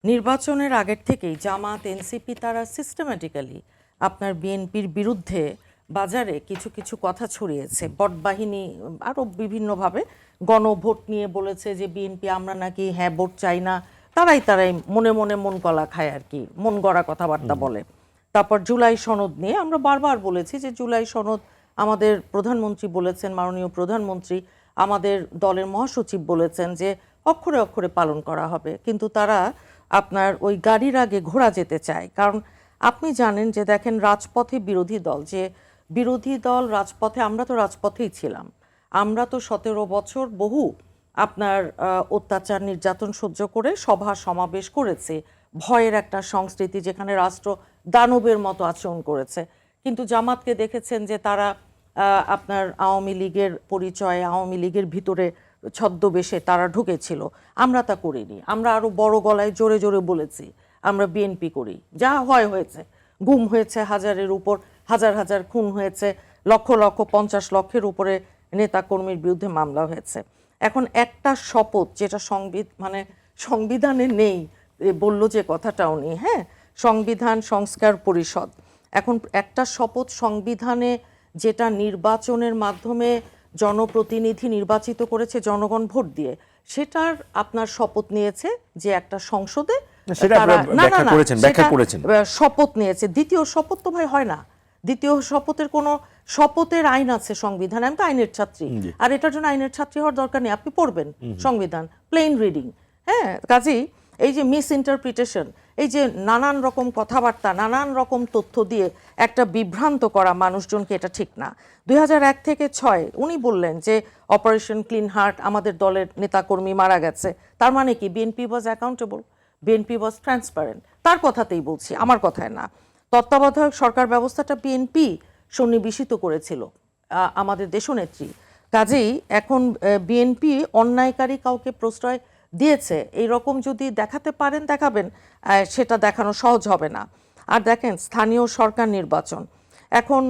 নির্বাচনের আগের থেকেই জামাত এনসিপি তারা সিস্টেম্যাটিক্যালি আপনার বিএনপির বিরুদ্ধে বাজারে কিছু কিছু কথা ছড়িয়েছে। বটবাহিনী আরও বিভিন্নভাবে গণভোট নিয়ে বলেছে যে বিএনপি আমরা নাকি ভোট চাই না, তারাই মনে মনে মন গলা খায় আর কি, মন গড়া কথাবার্তা বলে। তারপর জুলাই সনদ নিয়ে আমরা বারবার বলেছি যে জুলাই সনদ আমাদের প্রধানমন্ত্রী বলেছেন, মাননীয় প্রধানমন্ত্রী আমাদের দলের মহাসচিব বলেছেন যে অক্ষরে অক্ষরে পালন করা হবে, কিন্তু তারা আপনার ওই গাড়ির আগে ঘোড়া যেতে চায়। কারণ আপনি জানেন যে দেখেন রাজপথে বিরোধী দল, যে বিরোধী দল রাজপথে, আমরা তো রাজপথেই ছিলাম, আমরা তো 17 বছর বহু আপনার অত্যাচার নির্যাতন সহ্য করে সভা সমাবেশ করেছে, ভয়ের একটা সংস্কৃতি যেখানে রাষ্ট্র দানবের মতো আচরণ করেছে। কিন্তু জামাতকে দেখেছেন যে তারা আপনার আওয়ামী লীগের পরিচয়ে, আওয়ামী লীগের ভিতরে ছদ্মবেশে তারা ঢুকেছিল। আমরা তা করিনি, আমরা আরো বড় গলায় জোরে জোরে বলেছি আমরা বিএনপি করি। যা হয়েছে, গুম হয়েছে হাজারের উপর, হাজার হাজার খুন হয়েছে, লক্ষ লক্ষ 50 লক্ষের উপরে নেতাকর্মীর বিরুদ্ধে মামলা হয়েছে। এখন একটা শপথ যেটা সংবিধানে নেই, বলল যে কথাটাও নেই, সংবিধান সংস্কার পরিষদ, এখন একটা শপথ সংবিধানে যেটা নির্বাচনের মাধ্যমে জনপ্রতিনিধি নির্বাচিত করেছে জনগণ ভোট দিয়ে, সেটার আপনার শপথ নিয়েছে যে একটা সংসদে শপথ নিয়েছে। দ্বিতীয় শপথ তো ভাই হয় না, দ্বিতীয় শপথের কোনো শপথের আইন আছে সংবিধানে। আমি তো আইনের ছাত্রী, আর এটার জন্য আইনের ছাত্রী হওয়ার দরকার নেই, আপনি পড়বেন সংবিধান, প্লেন রিডিং। কাজেই এই যে মিস ইন্টারপ্রিটেশন, এই যে নানান রকম কথাবার্তা, নানান রকম তথ্য দিয়ে একটা বিভ্রান্ত করা মানুষজনকে, এটা ঠিক না। 2001 থেকে 6 উনি বললেন যে অপারেশন ক্লিন হার্ট, আমাদের দলের নেতাকর্মী মারা গেছে, তার মানে কি বিএনপি ওয়াজ অ্যাকাউন্টেবল, বিএনপি ওয়াজ ট্রান্সপারেন্ট। তার কথাতেই বলছি, আমার কথায় না। তত্ত্বাবধায়ক সরকার ব্যবস্থাটা বিএনপি সন্নিবেশিত করেছিল আমাদের দেশনেত্রী। কাজেই এখন বিএনপি অন্যায়কারী কাউকে প্রশ্রয় দিয়েছে এই রকম যদি দেখাতে পারেন দেখাবেন, সেটা দেখানো সহজ হবে না। আর দেখেন স্থানীয় সরকার নির্বাচন, এখন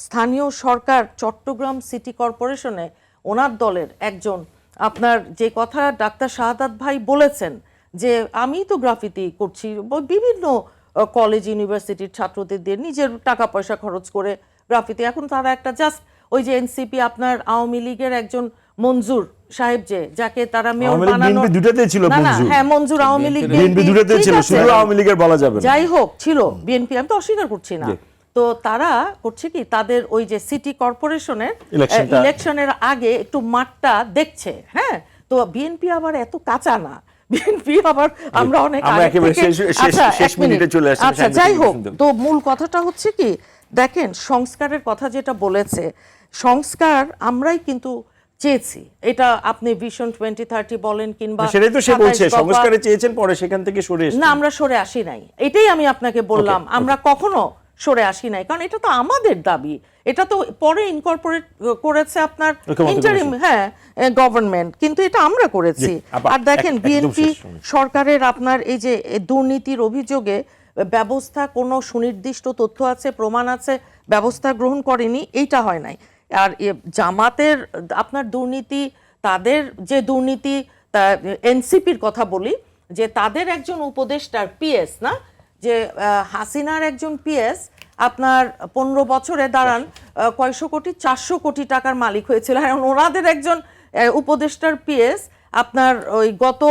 স্থানীয় সরকার চট্টগ্রাম সিটি কর্পোরেশনে ওনার দলের একজন আপনার যে কথা ডাক্তার শাহাদাত ভাই বলেছেন যে আমি তো গ্রাফিতি করছি, বিভিন্ন কলেজ ইউনিভার্সিটির ছাত্রদের দিয়ে নিজের টাকা পয়সা খরচ করে গ্রাফিতি, এখন তারা একটা জাস্ট ওই যে এনসিপি আপনার আওয়ামী লীগের একজন মঞ্জুর সাহেব যাকে তারা মেয়র বানানো, মঞ্জুর আওয়ামী লীগ যাই হোক ছিল বিএনপি, আমি তো অস্বীকার করছি না। তো তারা করছে কি, তাদের ওই যে সিটি কর্পোরেশনের ইলেকশনের আগে একটু মাঠটা দেখছে। তো বিএনপি আবার এত কাঁচা না, বিএনপি আবার আমরা অনেক আচ্ছা যাই হোক। তো মূল কথাটা হচ্ছে কি, দেখেন সংস্কারের কথা যেটা বলেছে, সংস্কার আমরাই কিন্তু চেয়েছি। এটা আপনি ভিশন 2030 বলেন কিংবা সেটাই তো সে বলছে, সংস্কারে চেয়েছেন, পরে সেখান থেকে সরে এসেছেন। না, আমরা সরে আসি নাই, এটাই আমি আপনাকে বললাম। আমরা কখনো সরে আসি নাই, কারণ এটা তো আমাদের দাবি, এটা তো পরে ইনকর্পোরেট করেছে আপনার ইন্টারিম গভর্নমেন্ট, কিন্তু এটা আমরা করেছি। আর দেখেন বিএনপি সরকারের আপনার এই যে দুর্নীতির অভিযোগে ব্যবস্থা, কোনো সুনির্দিষ্ট তথ্য আছে, প্রমাণ আছে, ব্যবস্থা গ্রহণ করেনি, এইটা হয় নাই। আর জামাতের আপনার দুর্নীতি, তাদের যে দুর্নীতি, এনসিপির কথা বলি, যে তাদের একজন উপদেষ্টার পিএস না, যে হাসিনার একজন পিএস আপনার 15 বছরে দাঁড়ান কয়শো কোটি, 400 কোটি টাকার মালিক হয়েছিল। এখন ওনাদের একজন উপদেষ্টার পিএস আপনার ওই গত